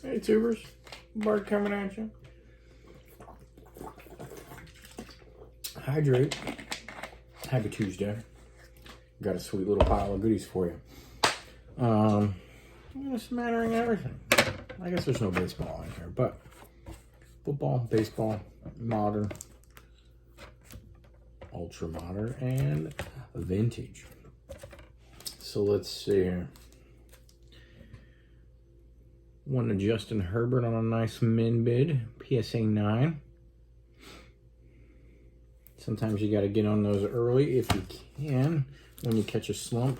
Hey tubers, Bart coming at you. Hydrate. Happy Tuesday. Got a sweet little pile of goodies for you. A smattering of everything. I guess there's no baseball in here, but football, baseball, modern, ultra modern, and vintage. So let's see here. One to Justin Herbert on a nice min bid, PSA 9. Sometimes you got to get on those early if you can when you catch a slump.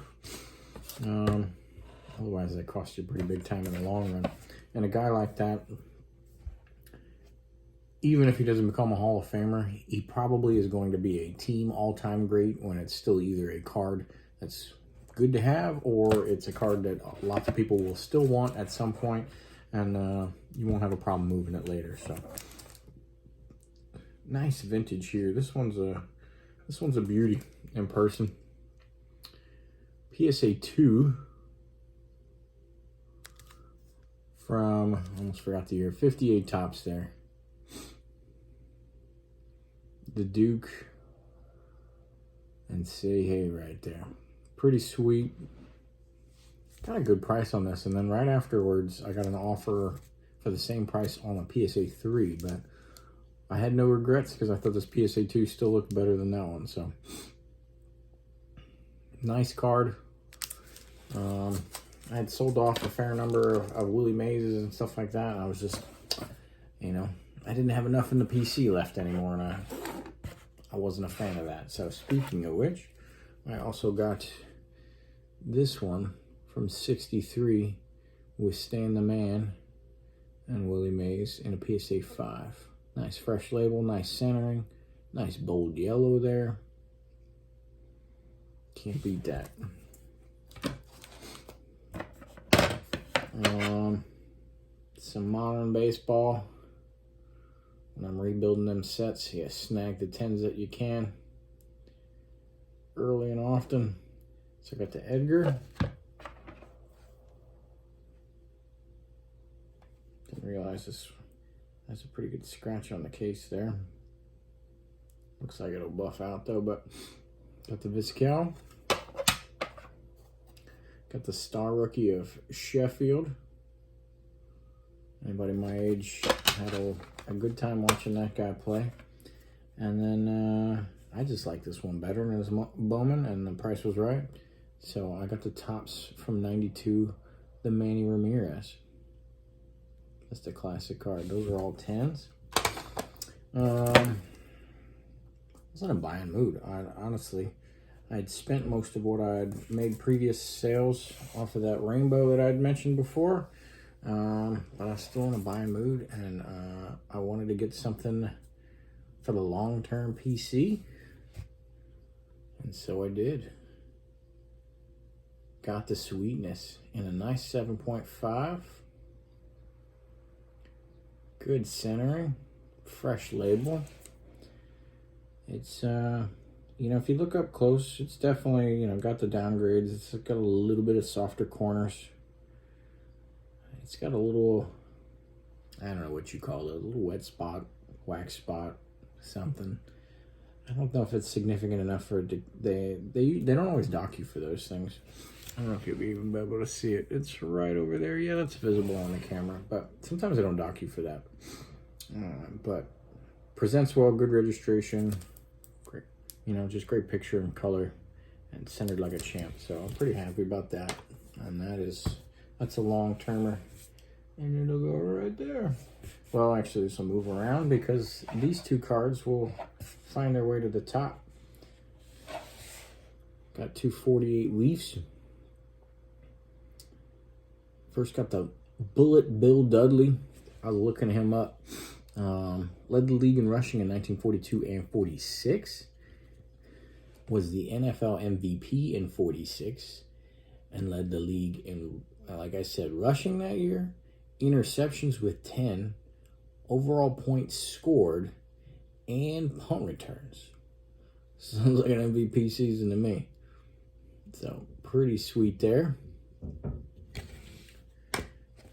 Otherwise, they cost you pretty big time in the long run. And a guy like that, even if he doesn't become a Hall of Famer, he probably is going to be a team all-time great when it's still either a card that's good to have or it's a card that lots of people will still want at some point, and you won't have a problem moving it later. So nice vintage here. This one's a beauty in person. PSA 2 from, almost forgot the year, 58 tops there. The Duke and Say Hey right there. Pretty sweet. Got a good price on this, and then right afterwards I got an offer for the same price on a PSA 3, but I had no regrets because I thought this PSA 2 still looked better than that one. So nice card. I had sold off a fair number of Willie Mays and stuff like that. And I was just, I didn't have enough in the PC left anymore, and I wasn't a fan of that. So speaking of which, I also got this one from 63 with Stan the Man and Willie Mays in a PSA 5. Nice fresh label, nice centering, nice bold yellow there. Can't beat that. Some modern baseball. When I'm rebuilding them sets, you snag the 10s that you can early and often. So I got the Edgar. Didn't realize this has a pretty good scratch on the case there. Looks like it'll buff out though, but got the Vizquel. Got the star rookie of Sheffield. Anybody my age had a good time watching that guy play. And then I just like this one better than his Bowman, and the price was right. So I got the tops from 92, the Manny Ramirez. That's the classic card. Those are all 10s. I was in a buying mood. Honestly, I'd spent most of what I'd made previous sales off of that rainbow that I'd mentioned before. But I was still in a buying mood, and I wanted to get something for the long-term PC. And so I did. Got the sweetness in a nice 7.5. Good centering. Fresh label. It's, if you look up close, it's definitely, got the downgrades. It's got a little bit of softer corners. It's got a little, I don't know what you call it, a little wet spot, wax spot, something. I don't know if it's significant enough for it to, they don't always dock you for those things. I don't know if you'll even be able to see it. It's right over there. Yeah, that's visible on the camera, but sometimes they don't dock you for that. But presents well, good registration, great, just great picture and color, and centered like a champ. So I'm pretty happy about that. And that's a long-termer. And it'll go right there. Well, actually, this will move around because these two cards will find their way to the top. Got 248 Leafs. First got the Bullet Bill Dudley. I was looking him up. Led the league in rushing in 1942 and 46. Was the NFL MVP in 46. And led the league in, like I said, rushing that year. Interceptions with 10, overall points scored, and punt returns. Sounds like an MVP season to me. So, pretty sweet there.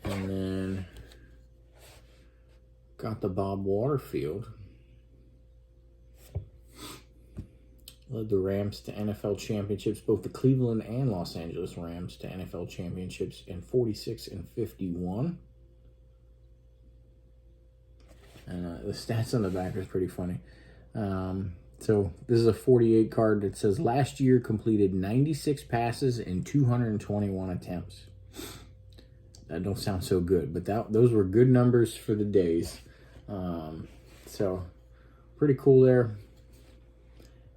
And then Got the Bob Waterfield. Led the Rams to NFL championships, both the Cleveland and Los Angeles Rams to NFL championships in 46 and 51. And the stats on the back is pretty funny. So this is a 48 card that says last year completed 96 passes in 221 attempts. That don't sound so good, but those were good numbers for the days. So pretty cool there.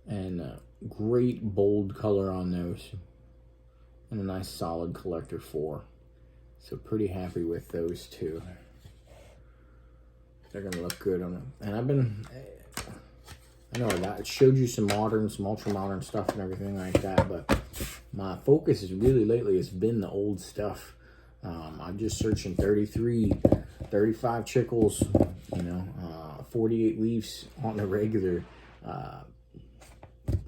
And great bold color on those. And a nice solid collector 4. So pretty happy with those two. They're going to look good on them. And I know I showed you some modern, some ultra modern stuff and everything like that, but my focus is really lately has been the old stuff. I'm just searching 33, 35 Chickles, 48 Leafs on the regular,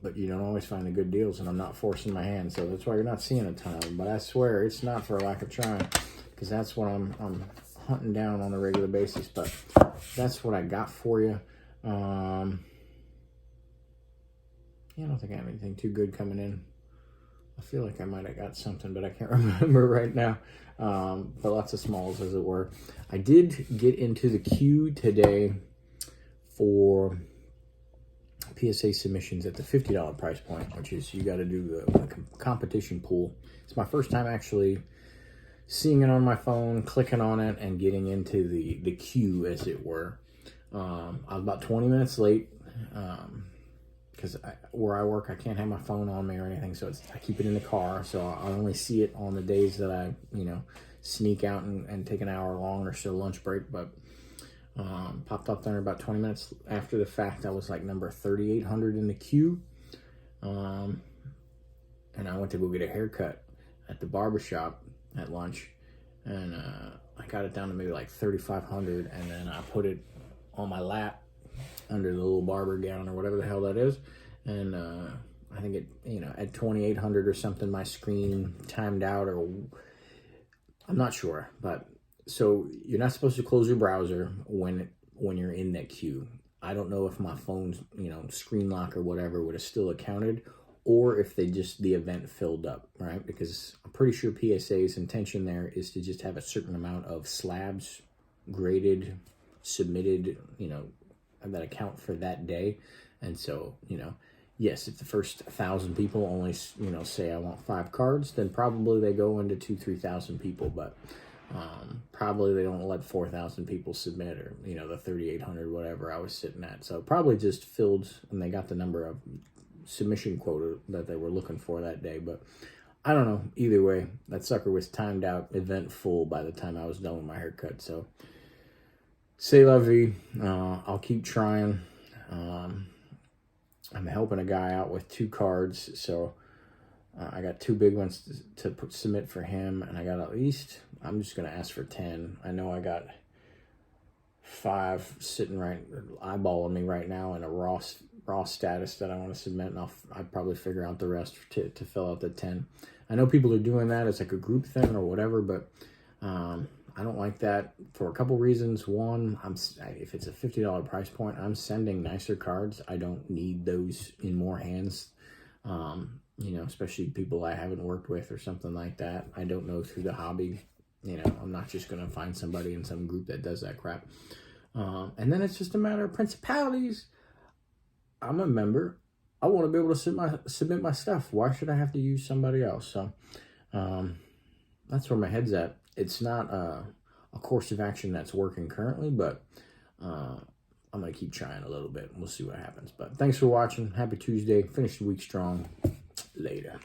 but you don't always find the good deals, and I'm not forcing my hand, so that's why you're not seeing a ton of them. But I swear it's not for a lack of trying, because that's what I'm hunting down on a regular basis. But that's what I got for you. I don't think I have anything too good coming in. I feel like I might have got something, but I can't remember right now. But lots of smalls, as it were. I did get into the queue today for PSA submissions at the $50 price point, which is you got to do the competition pool. It's my first time actually seeing it on my phone, clicking on it, and getting into the queue, as it were. I was about 20 minutes late. Because where I work, I can't have my phone on me or anything, so I keep it in the car. So I only see it on the days that I, sneak out and take an hour long or so lunch break. But popped up there about 20 minutes after the fact. I was like number 3,800 in the queue, and I went to go get a haircut at the barbershop at lunch, and I got it down to maybe like 3,500, and then I put it on my lap under the little barber gown or whatever the hell that is, and I think it, at 2,800 or something, my screen timed out, or I'm not sure. But so you're not supposed to close your browser when you're in that queue. I don't know if my phone's screen lock or whatever would have still accounted, or if the event filled up, right? Because I'm pretty sure PSA's intention there is to just have a certain amount of slabs graded, submitted, that account for that day. And so, yes, if the first 1,000 people only, say I want 5 cards, then probably they go into 2,000-3,000 people, but probably they don't let 4,000 people submit, or, the 3,800, whatever I was sitting at. So probably just filled, and they got the number of submission quota that they were looking for that day. But I don't know. Either way, that sucker was timed out, event full by the time I was done with my haircut. So c'est la vie. I'll keep trying. I'm helping a guy out with 2 cards, so I got 2 big ones to submit for him, and I got at least, I'm just going to ask for 10. I know I got 5 sitting right, eyeballing me right now in a raw status that I want to submit, and I'll probably figure out the rest to fill out the 10. I know people are doing that as like a group thing or whatever, but I don't like that for a couple reasons. One, if it's a $50 price point, I'm sending nicer cards. I don't need those in more hands, especially people I haven't worked with or something like that. I don't know through the hobby. I'm not just going to find somebody in some group that does that crap. And then it's just a matter of principalities. I'm a member. I want to be able to submit my stuff. Why should I have to use somebody else? So that's where my head's at. It's not a course of action that's working currently, but I'm going to keep trying a little bit. We'll see what happens. But thanks for watching. Happy Tuesday. Finish the week strong. Later.